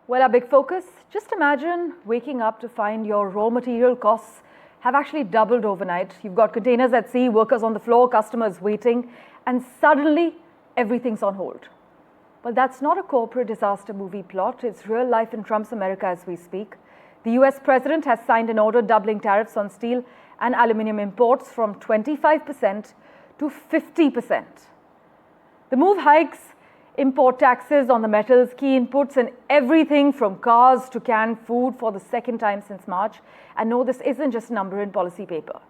Well, our big focus, just imagine waking up to find your raw material costs have actually doubled overnight. You've got containers at sea, workers on the floor, customers waiting, and suddenly everything's on hold. Well, that's not a corporate disaster movie plot. It's real life in Trump's America as we speak. The US president has signed an order doubling tariffs on steel and aluminium imports from 25% to 50%. The move hikes import taxes on the metals, key inputs, and everything from cars to canned food for the second time since March. And no, this isn't just a number in policy paper.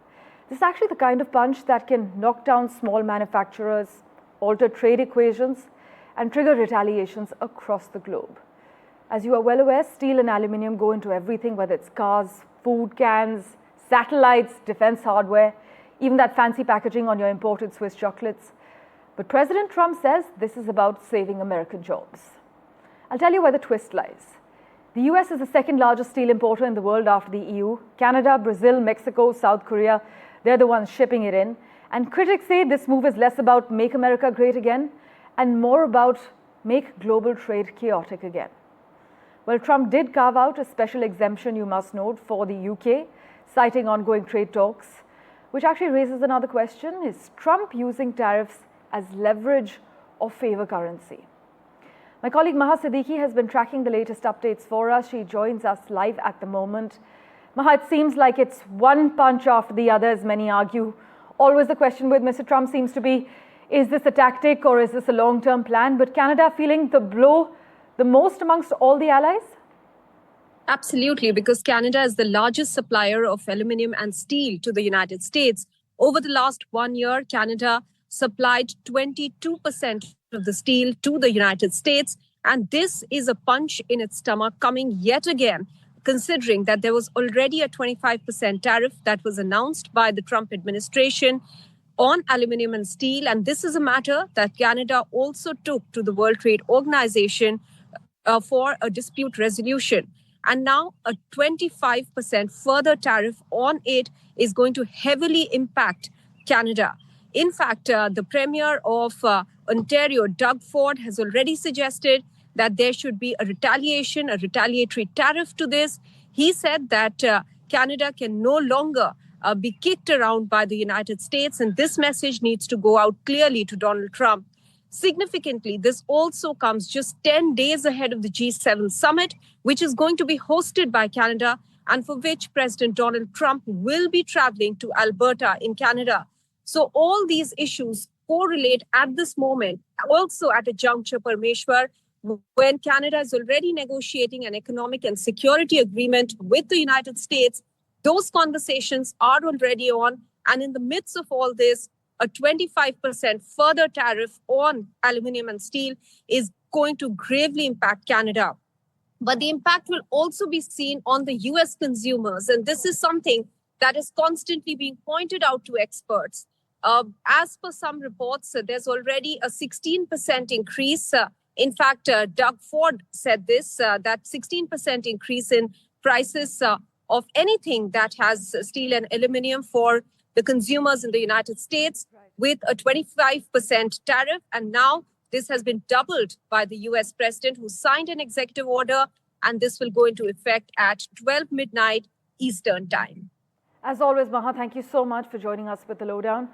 This is actually the kind of punch that can knock down small manufacturers, alter trade equations, and trigger retaliations across the globe. As you are well aware, steel and aluminium go into everything, whether it's cars, food cans, satellites, defense hardware, even that fancy packaging on your imported Swiss chocolates. But President Trump says this is about saving American jobs. I'll tell you where the twist lies. The US is the second largest steel importer in the world after the EU. Canada, Brazil, Mexico, South Korea, they're the ones shipping it in. And critics say this move is less about make America great again and more about make global trade chaotic again. Well, Trump did carve out a special exemption, you must note, for the UK, citing ongoing trade talks, which actually raises another question. Is Trump using tariffs as leverage or favor currency? My colleague Maha Siddiqui has been tracking the latest updates for us. She joins us live at the moment. Maha, it seems like it's one punch after the other, as many argue. Always the question with Mr. Trump seems to be, is this a tactic or is this a long-term plan? But Canada feeling the blow the most amongst all the allies? Absolutely, because Canada is the largest supplier of aluminium and steel to the United States. Over the last 1 year, Canada supplied 22% of the steel to the United States. And this is a punch in its stomach coming yet again, considering that there was already a 25% tariff that was announced by the Trump administration on aluminium and steel. And this is a matter that Canada also took to the World Trade Organization for a dispute resolution. And now a 25% further tariff on it is going to heavily impact Canada. In fact, the Premier of Ontario, Doug Ford, has already suggested that there should be a retaliatory tariff to this. He said that Canada can no longer be kicked around by the United States, and this message needs to go out clearly to Donald Trump. Significantly, this also comes just 10 days ahead of the G7 summit, which is going to be hosted by Canada and for which President Donald Trump will be traveling to Alberta in Canada. So all these issues correlate at this moment, also at a juncture, Parmeshwar, when Canada is already negotiating an economic and security agreement with the United States. Those conversations are already on. And in the midst of all this, a 25% further tariff on aluminium and steel is going to gravely impact Canada. But the impact will also be seen on the US consumers. And this is something that is constantly being pointed out to experts. As per some reports, there's already a 16% increase. In fact, Doug Ford said this, that 16% increase in prices of anything that has steel and aluminium for the consumers in the United States, with a 25% tariff. And now this has been doubled by the US president, who signed an executive order, and this will go into effect at 12 midnight Eastern time. As always, Maha, thank you so much for joining us with the lowdown.